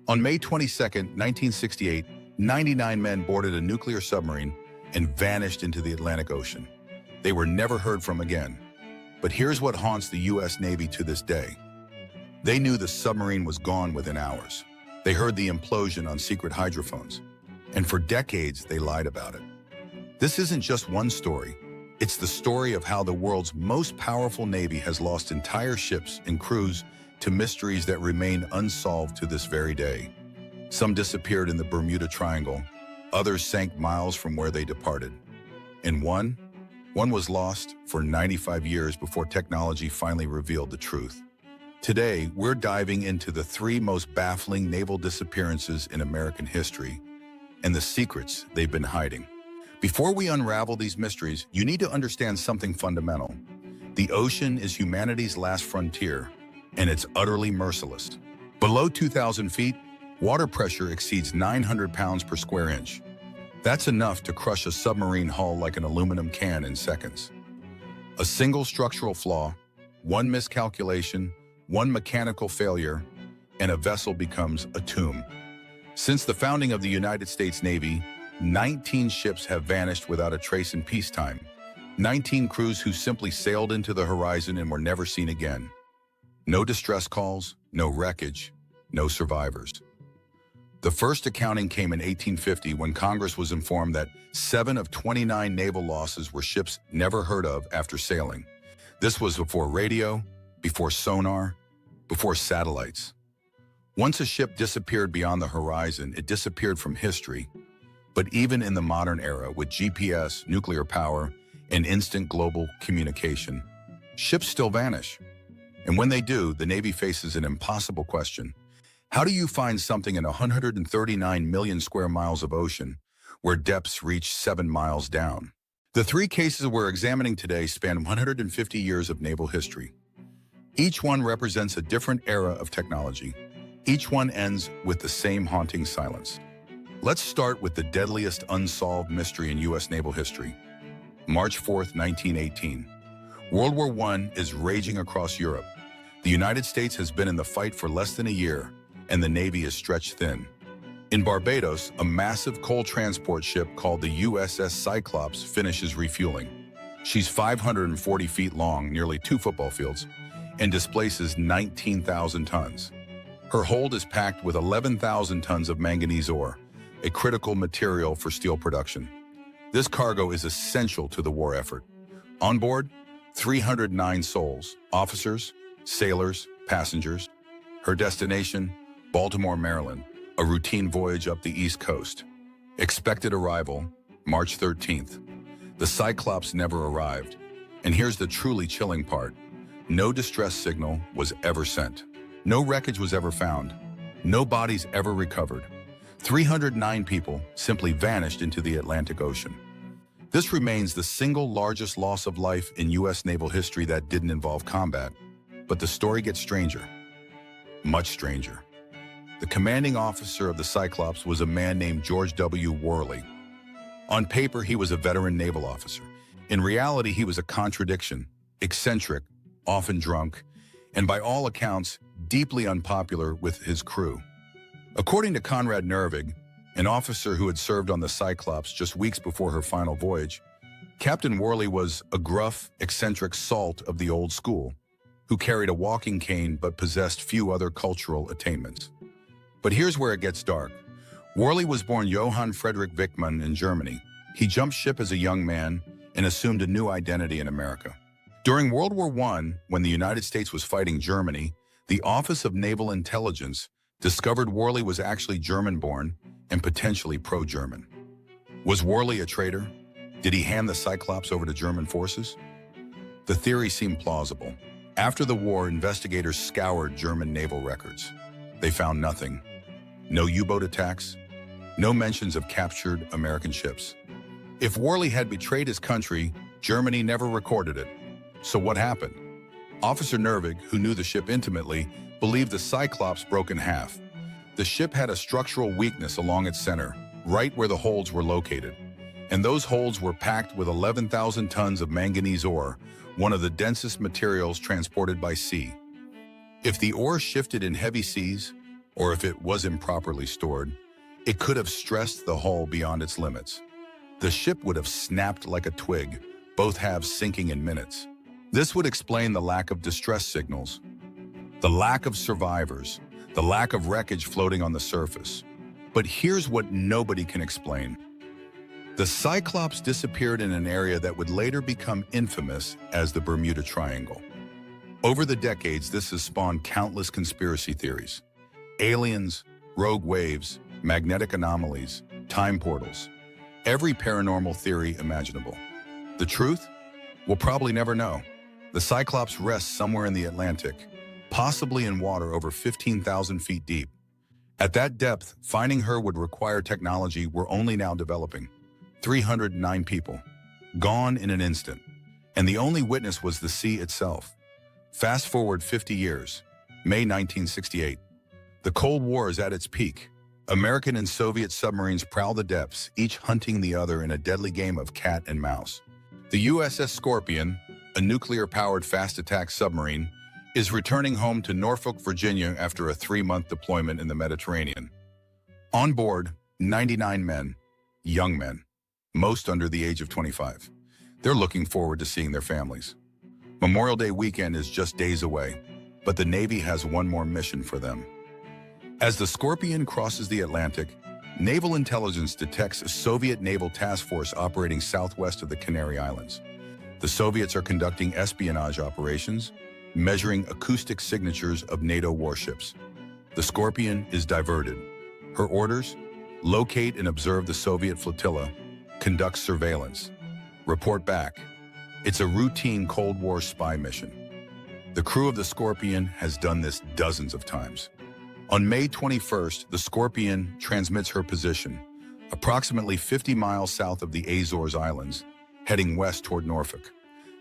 On May 22, 1968, 99 men boarded a nuclear submarine and vanished into the Atlantic Ocean. They were never heard from again. But here's what haunts the U.S. Navy to this day. They knew the submarine was gone within hours. They heard the implosion on secret hydrophones. And for decades, they lied about it. This isn't just one story. It's the story of how the world's most powerful Navy has lost entire ships and crews to mysteries that remain unsolved to this very day. Some disappeared in the Bermuda Triangle. Others sank miles from where they departed. And one was lost for 95 years before technology finally revealed the truth. Today, we're diving into the 3 most baffling naval disappearances in American history and the secrets they've been hiding. Before we unravel these mysteries, you need to understand something fundamental. The ocean is humanity's last frontier, and it's utterly merciless. Below 2,000 feet, water pressure exceeds 900 pounds per square inch. That's enough to crush a submarine hull like an aluminum can in seconds. A single structural flaw, one miscalculation, one mechanical failure, and a vessel becomes a tomb. Since the founding of the United States Navy, 19 ships have vanished without a trace in peacetime. 19 crews who simply sailed into the horizon and were never seen again. No distress calls, no wreckage, no survivors. The first accounting came in 1850 when Congress was informed that 7 of 29 naval losses were ships never heard of after sailing. This was before radio, before sonar, before satellites. Once a ship disappeared beyond the horizon, it disappeared from history. But even in the modern era, with GPS, nuclear power, and instant global communication, ships still vanish. And when they do, the Navy faces an impossible question. How do you find something in 139 million square miles of ocean where depths reach 7 miles down? The 3 cases we're examining today span 150 years of naval history. Each one represents a different era of technology. Each one ends with the same haunting silence. Let's start with the deadliest unsolved mystery in U.S. naval history. March 4th, 1918. World War I is raging across Europe. The United States has been in the fight for less than a year, and the Navy is stretched thin. In Barbados, a massive coal transport ship called the USS Cyclops finishes refueling. She's 540 feet long, nearly 2 football fields, and displaces 19,000 tons. Her hold is packed with 11,000 tons of manganese ore, a critical material for steel production. This cargo is essential to the war effort. On board, 309 souls, officers, sailors, passengers. Her destination, Baltimore, Maryland, a routine voyage up the East Coast. Expected arrival, March 13th. The Cyclops never arrived. And here's the truly chilling part. No distress signal was ever sent. No wreckage was ever found. No bodies ever recovered. 309 people simply vanished into the Atlantic Ocean. This remains the single largest loss of life in U.S. naval history that didn't involve combat. But the story gets stranger. Much stranger. The commanding officer of the Cyclops was a man named George W. Worley. On paper, he was a veteran naval officer. In reality, he was a contradiction, eccentric, often drunk, and by all accounts, deeply unpopular with his crew. According to Conrad Nervig, an officer who had served on the Cyclops just weeks before her final voyage, Captain Worley was a gruff, eccentric salt of the old school, who carried a walking cane but possessed few other cultural attainments. But here's where it gets dark. Worley was born Johann Friedrich Wichmann in Germany. He jumped ship as a young man and assumed a new identity in America. During World War I, when the United States was fighting Germany, the Office of Naval Intelligence discovered Worley was actually German-born and potentially pro-German. Was Worley a traitor? Did he hand the Cyclops over to German forces? The theory seemed plausible. After the war, investigators scoured German naval records. They found nothing. No U-boat attacks, no mentions of captured American ships. If Worley had betrayed his country, Germany never recorded it. So what happened? Officer Nervig, who knew the ship intimately, believed the Cyclops broke in half. The ship had a structural weakness along its center, right where the holds were located. And those holds were packed with 11,000 tons of manganese ore, one of the densest materials transported by sea. If the ore shifted in heavy seas, or if it was improperly stored, it could have stressed the hull beyond its limits. The ship would have snapped like a twig, both halves sinking in minutes. This would explain the lack of distress signals, the lack of survivors, the lack of wreckage floating on the surface. But here's what nobody can explain. The Cyclops disappeared in an area that would later become infamous as the Bermuda Triangle. Over the decades, this has spawned countless conspiracy theories. Aliens, rogue waves, magnetic anomalies, time portals. Every paranormal theory imaginable. The truth? We'll probably never know. The Cyclops rests somewhere in the Atlantic, possibly in water over 15,000 feet deep. At that depth, finding her would require technology we're only now developing. 309 people, gone in an instant, and the only witness was the sea itself. Fast forward 50 years, May 1968. The Cold War is at its peak. American and Soviet submarines prowl the depths, each hunting the other in a deadly game of cat and mouse. The USS Scorpion, a nuclear-powered fast-attack submarine, is returning home to Norfolk, Virginia after a 3-month deployment in the Mediterranean. On board, 99 men, young men, most under the age of 25. They're looking forward to seeing their families. Memorial Day weekend is just days away, but the Navy has one more mission for them. As the Scorpion crosses the Atlantic, naval intelligence detects a Soviet naval task force operating southwest of the Canary Islands. The Soviets are conducting espionage operations, measuring acoustic signatures of NATO warships. The Scorpion is diverted. Her orders? Locate and observe the Soviet flotilla, conduct surveillance, report back. It's a routine Cold War spy mission. The crew of the Scorpion has done this dozens of times. On May 21st, the Scorpion transmits her position, approximately 50 miles south of the Azores Islands, heading west toward Norfolk.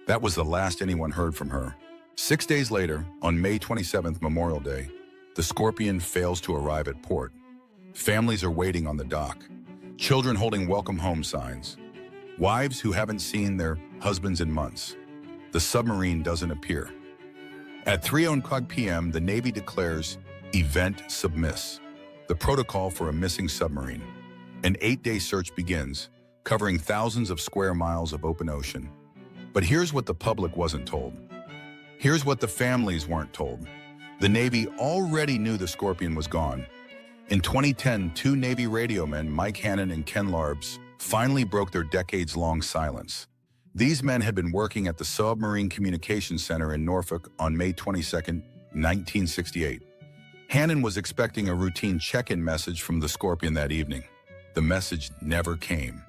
That was the last anyone heard from her. 6 days later, on May 27th, Memorial Day, the Scorpion fails to arrive at port. Families are waiting on the dock, children holding welcome home signs, wives who haven't seen their husbands in months. The submarine doesn't appear. At 3:00 p.m., the Navy declares Event Submiss, the protocol for a missing submarine. An 8-day search begins, covering thousands of square miles of open ocean. But here's what the public wasn't told. Here's what the families weren't told. The Navy already knew the Scorpion was gone. In 2010, 2 Navy radio men, Mike Hannon and Ken Larbs, finally broke their decades-long silence. These men had been working at the Submarine Communications Center in Norfolk on May 22, 1968. Hannon was expecting a routine check-in message from the Scorpion that evening. The message never came.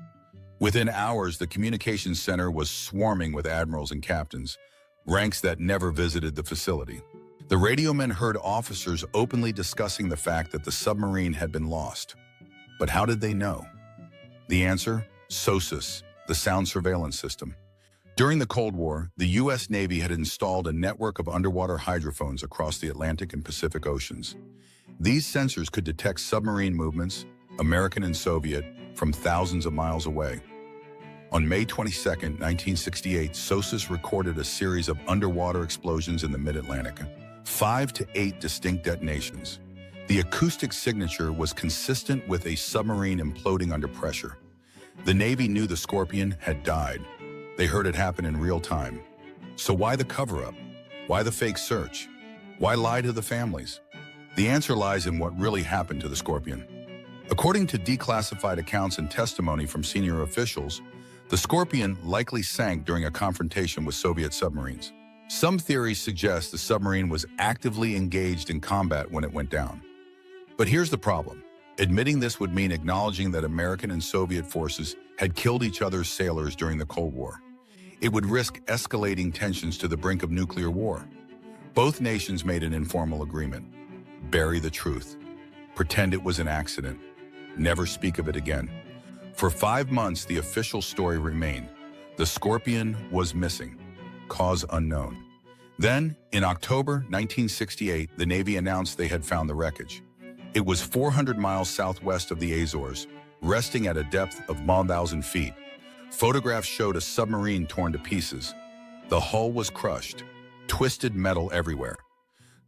Within hours, the communications center was swarming with admirals and captains, ranks that never visited the facility. The radio men heard officers openly discussing the fact that the submarine had been lost. But how did they know? The answer? SOSUS, the sound surveillance system. During the Cold War, the U.S. Navy had installed a network of underwater hydrophones across the Atlantic and Pacific Oceans. These sensors could detect submarine movements, American and Soviet, from thousands of miles away. On May 22, 1968, SOSUS recorded a series of underwater explosions in the mid-Atlantic, 5 to 8 distinct detonations. The acoustic signature was consistent with a submarine imploding under pressure. The Navy knew the Scorpion had died. They heard it happen in real time. So why the cover-up? Why the fake search? Why lie to the families? The answer lies in what really happened to the Scorpion. According to declassified accounts and testimony from senior officials, the Scorpion likely sank during a confrontation with Soviet submarines. Some theories suggest the submarine was actively engaged in combat when it went down. But here's the problem. Admitting this would mean acknowledging that American and Soviet forces had killed each other's sailors during the Cold War. It would risk escalating tensions to the brink of nuclear war. Both nations made an informal agreement. Bury the truth. Pretend it was an accident. Never speak of it again. For 5 months, the official story remained. The Scorpion was missing. Cause unknown. Then, in October 1968, the Navy announced they had found the wreckage. It was 400 miles southwest of the Azores, resting at a depth of 1,000 feet. Photographs showed a submarine torn to pieces. The hull was crushed, twisted metal everywhere.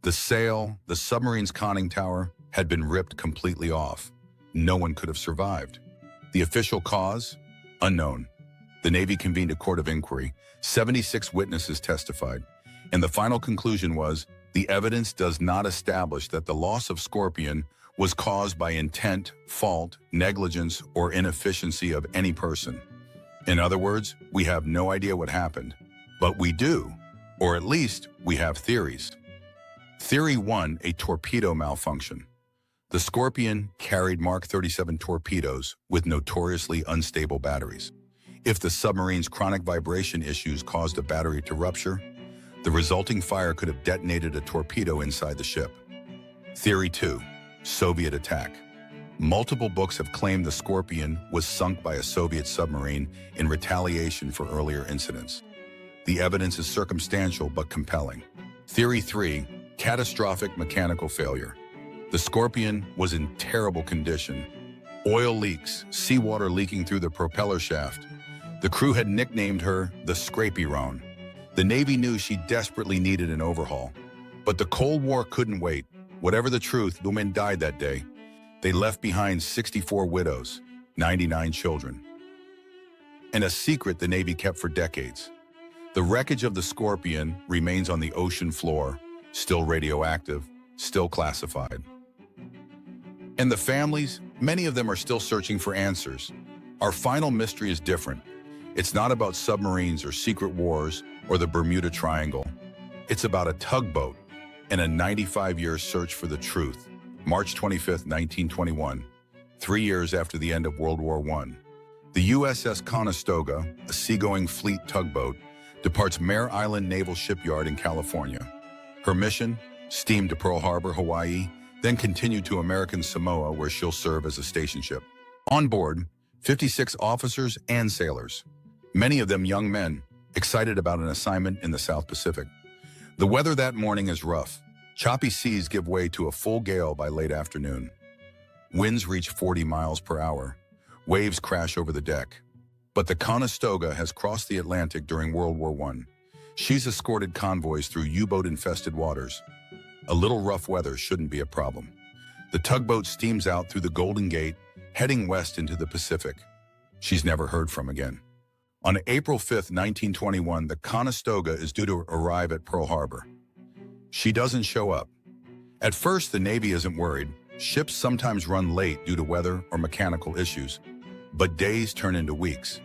The sail, the submarine's conning tower, had been ripped completely off. No one could have survived. The official cause? Unknown. The Navy convened a court of inquiry. 76 witnesses testified. And the final conclusion was, the evidence does not establish that the loss of Scorpion was caused by intent, fault, negligence, or inefficiency of any person. In other words, we have no idea what happened. But we do, or at least we have theories. Theory 1, a torpedo malfunction. The Scorpion carried Mark 37 torpedoes with notoriously unstable batteries. If the submarine's chronic vibration issues caused a battery to rupture, the resulting fire could have detonated a torpedo inside the ship. Theory 2, Soviet attack. Multiple books have claimed the Scorpion was sunk by a Soviet submarine in retaliation for earlier incidents. The evidence is circumstantial but compelling. Theory 3, catastrophic mechanical failure. The Scorpion was in terrible condition. Oil leaks, seawater leaking through the propeller shaft. The crew had nicknamed her the Scrapey-Rone. The Navy knew she desperately needed an overhaul. But the Cold War couldn't wait. Whatever the truth, the men died that day. They left behind 64 widows, 99 children. And a secret the Navy kept for decades. The wreckage of the Scorpion remains on the ocean floor, still radioactive, still classified. And the families, many of them are still searching for answers. Our final mystery is different. It's not about submarines or secret wars or the Bermuda Triangle. It's about a tugboat and a 95-year search for the truth. March 25, 1921, 3 years after the end of World War I. The USS Conestoga, a seagoing fleet tugboat, departs Mare Island Naval Shipyard in California. Her mission? Steam to Pearl Harbor, Hawaii, then continue to American Samoa, where she'll serve as a station ship. On board, 56 officers and sailors, many of them young men, excited about an assignment in the South Pacific. The weather that morning is rough. Choppy seas give way to a full gale by late afternoon. Winds reach 40 miles per hour. Waves crash over the deck. But the Conestoga has crossed the Atlantic during World War I. She's escorted convoys through U-boat-infested waters. A little rough weather shouldn't be a problem. The tugboat steams out through the Golden Gate, heading west into the Pacific. She's never heard from again. On April 5, 1921, the Conestoga is due to arrive at Pearl Harbor. She doesn't show up. At first, the Navy isn't worried. Ships sometimes run late due to weather or mechanical issues. But days turn into weeks,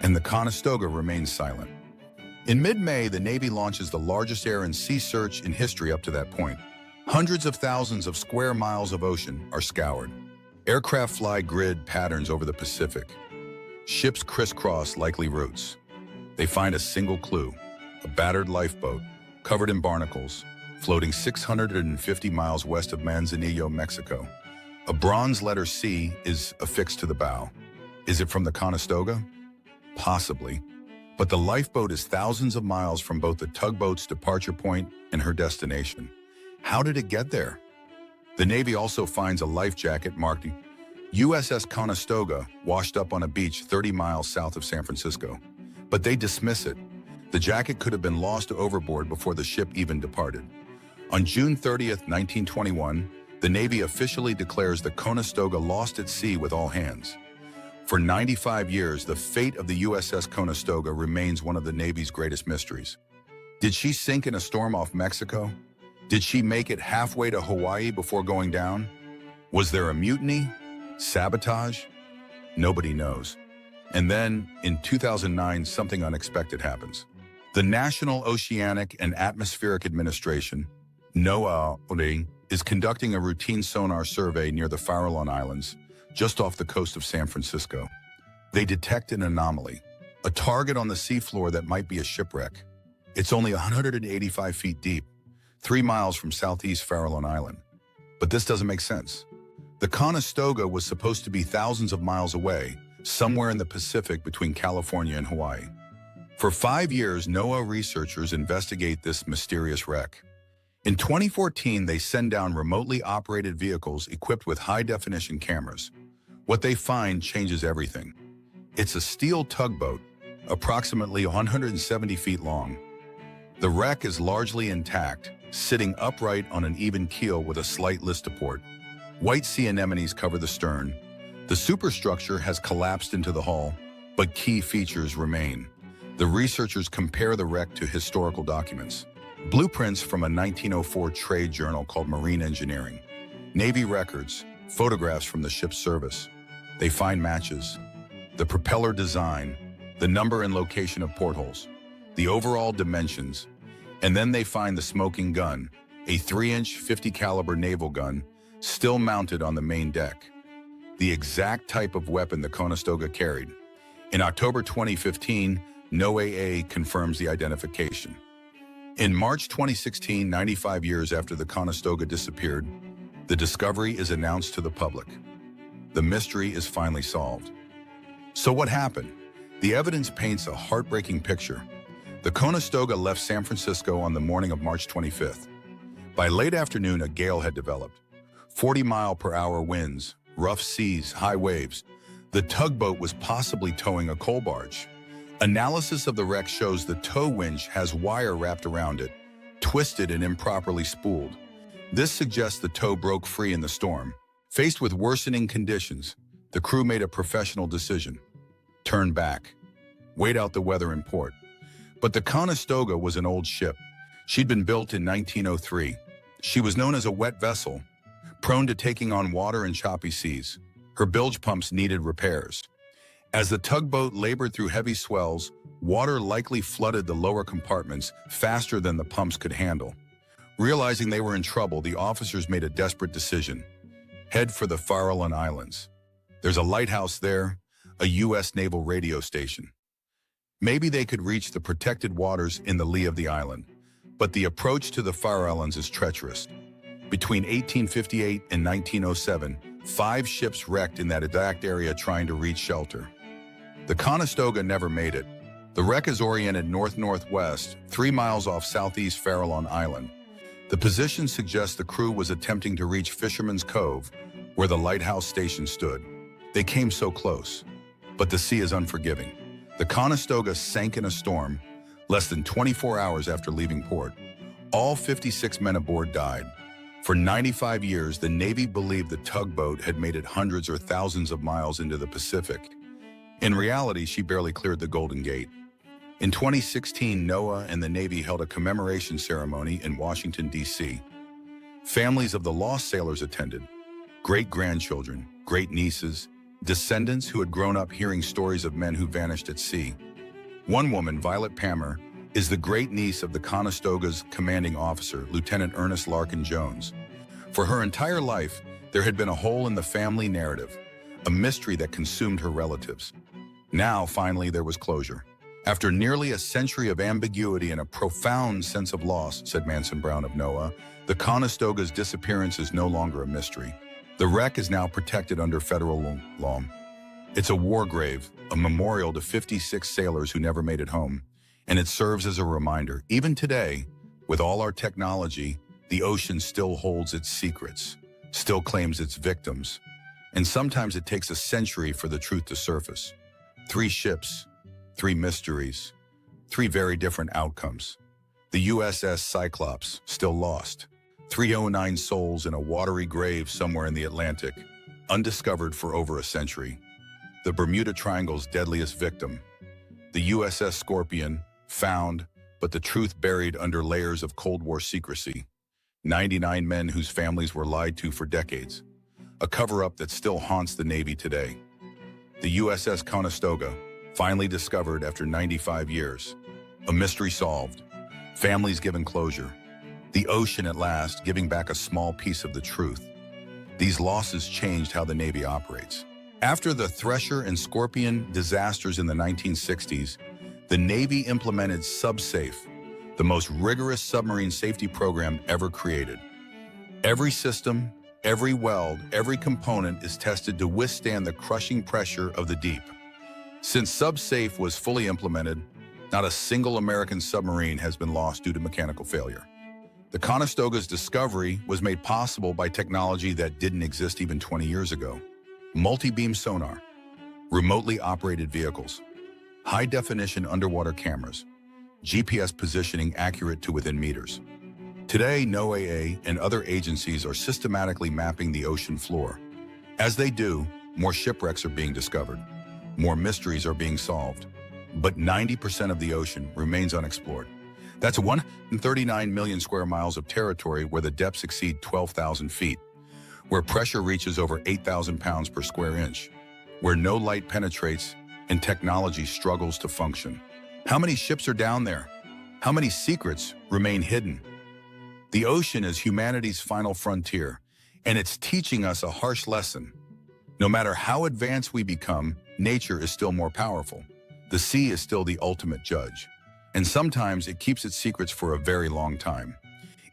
and the Conestoga remains silent. In mid-May, the Navy launches the largest air and sea search in history up to that point. Hundreds of thousands of square miles of ocean are scoured. Aircraft fly grid patterns over the Pacific. Ships crisscross likely routes. They find a single clue, a battered lifeboat, covered in barnacles, floating 650 miles west of Manzanillo, Mexico. A bronze letter C is affixed to the bow. Is it from the Conestoga? Possibly. But the lifeboat is thousands of miles from both the tugboat's departure point and her destination. How did it get there? The Navy also finds a life jacket marked USS Conestoga washed up on a beach 30 miles south of San Francisco. But they dismiss it. The jacket could have been lost overboard before the ship even departed. On June 30, 1921, the Navy officially declares the Conestoga lost at sea with all hands. For 95 years, the fate of the USS Conestoga remains one of the Navy's greatest mysteries. Did she sink in a storm off Mexico? Did she make it halfway to Hawaii before going down? Was there a mutiny? Sabotage? Nobody knows. And then, in 2009, something unexpected happens. The National Oceanic and Atmospheric Administration, NOAA, is conducting a routine sonar survey near the Farallon Islands, just off the coast of San Francisco. They detect an anomaly, a target on the seafloor that might be a shipwreck. It's only 185 feet deep, 3 miles from southeast Farallon Island. But this doesn't make sense. The Conestoga was supposed to be thousands of miles away, somewhere in the Pacific between California and Hawaii. For 5 years, NOAA researchers investigate this mysterious wreck. In 2014, they send down remotely operated vehicles equipped with high-definition cameras. What they find changes everything. It's a steel tugboat, approximately 170 feet long. The wreck is largely intact, sitting upright on an even keel with a slight list to port. White sea anemones cover the stern. The superstructure has collapsed into the hull, but key features remain. The researchers compare the wreck to historical documents. Blueprints from a 1904 trade journal called Marine Engineering. Navy records, photographs from the ship's service. They find matches. The propeller design, the number and location of portholes, the overall dimensions, and then they find the smoking gun, a 3-inch 50 caliber naval gun, still mounted on the main deck. The exact type of weapon the Conestoga carried. In October 2015, NOAA confirms the identification. In March 2016, 95 years after the Conestoga disappeared, the discovery is announced to the public. The mystery is finally solved. So what happened? The evidence paints a heartbreaking picture. The Conestoga left San Francisco on the morning of March 25th. By late afternoon, a gale had developed. 40-mile-per-hour winds, rough seas, high waves. The tugboat was possibly towing a coal barge. Analysis of the wreck shows the tow winch has wire wrapped around it, twisted and improperly spooled. This suggests the tow broke free in the storm. Faced with worsening conditions, the crew made a professional decision. Turn back. Wait out the weather in port. But the Conestoga was an old ship. She'd been built in 1903. She was known as a wet vessel, prone to taking on water and choppy seas. Her bilge pumps needed repairs. As the tugboat labored through heavy swells, water likely flooded the lower compartments faster than the pumps could handle. Realizing they were in trouble, the officers made a desperate decision. Head for the Farallon Islands. There's a lighthouse there, a U.S. naval radio station. Maybe they could reach the protected waters in the lee of the island, but the approach to the Faroe Islands is treacherous. Between 1858 and 1907, 5 ships wrecked in that exact area trying to reach shelter. The Conestoga never made it. The wreck is oriented north-northwest, 3 miles off southeast Farallon Island. The position suggests the crew was attempting to reach Fisherman's Cove, where the lighthouse station stood. They came so close, but the sea is unforgiving. The Conestoga sank in a storm less than 24 hours after leaving port. All 56 men aboard died. For 95 years, the Navy believed the tugboat had made it hundreds or thousands of miles into the Pacific. In reality, she barely cleared the Golden Gate. In 2016, NOAA and the Navy held a commemoration ceremony in Washington, D.C. Families of the lost sailors attended. Great-grandchildren, great-nieces, descendants who had grown up hearing stories of men who vanished at sea. One woman, Violet Palmer, is the great-niece of the Conestoga's commanding officer, Lieutenant Ernest Larkin Jones. For her entire life, there had been a hole in the family narrative, a mystery that consumed her relatives. Now, finally, there was closure. After nearly a century of ambiguity and a profound sense of loss, said Manson Brown of NOAA, the Conestoga's disappearance is no longer a mystery. The wreck is now protected under federal law. It's a war grave, a memorial to 56 sailors who never made it home. And it serves as a reminder, even today, with all our technology, the ocean still holds its secrets, still claims its victims. And sometimes it takes a century for the truth to surface. 3 ships, 3 mysteries, 3 very different outcomes. The USS Cyclops, still lost. 309 souls in a watery grave somewhere in the Atlantic, undiscovered for over a century. The Bermuda Triangle's deadliest victim. The USS Scorpion, found, but the truth buried under layers of Cold War secrecy. 99 men whose families were lied to for decades. A cover-up that still haunts the Navy today. The USS Conestoga, finally discovered after 95 years. A mystery solved. Families given closure. The ocean at last giving back a small piece of the truth. These losses changed how the Navy operates. After the Thresher and Scorpion disasters in the 1960s, the Navy implemented SubSafe, the most rigorous submarine safety program ever created. Every system, every weld, every component is tested to withstand the crushing pressure of the deep. Since SubSafe was fully implemented, not a single American submarine has been lost due to mechanical failure. The Conestoga's discovery was made possible by technology that didn't exist even 20 years ago. Multi-beam sonar, remotely operated vehicles, high-definition underwater cameras, GPS positioning accurate to within meters. Today, NOAA and other agencies are systematically mapping the ocean floor. As they do, more shipwrecks are being discovered. More mysteries are being solved. But 90% of the ocean remains unexplored. That's 139 million square miles of territory where the depths exceed 12,000 feet, where pressure reaches over 8,000 pounds per square inch, where no light penetrates and technology struggles to function. How many ships are down there? How many secrets remain hidden? The ocean is humanity's final frontier, and it's teaching us a harsh lesson. No matter how advanced we become, nature is still more powerful. The sea is still the ultimate judge, and sometimes it keeps its secrets for a very long time.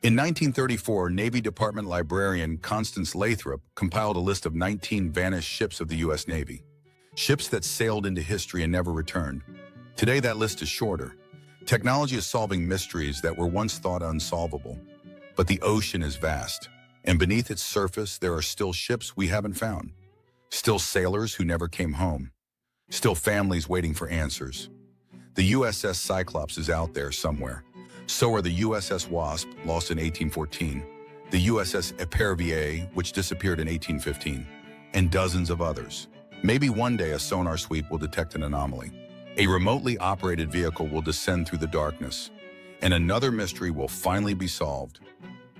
In 1934, Navy Department librarian Constance Lathrop compiled a list of 19 vanished ships of the U.S. Navy, ships that sailed into history and never returned. Today, that list is shorter. Technology is solving mysteries that were once thought unsolvable. But the ocean is vast, and beneath its surface, there are still ships we haven't found. Still sailors who never came home. Still families waiting for answers. The USS Cyclops is out there somewhere. So are the USS Wasp, lost in 1814, the USS Epervier, which disappeared in 1815, and dozens of others. Maybe one day a sonar sweep will detect an anomaly. A remotely operated vehicle will descend through the darkness, and another mystery will finally be solved.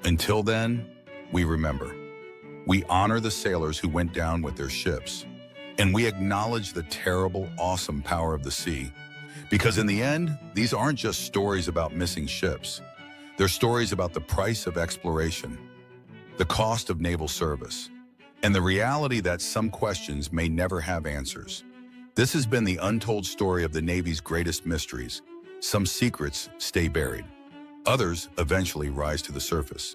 Until then, we remember. We honor the sailors who went down with their ships, and we acknowledge the terrible, awesome power of the sea. Because in the end, these aren't just stories about missing ships. They're stories about the price of exploration, the cost of naval service, and the reality that some questions may never have answers. This has been the untold story of the Navy's greatest mysteries. Some secrets stay buried. Others eventually rise to the surface.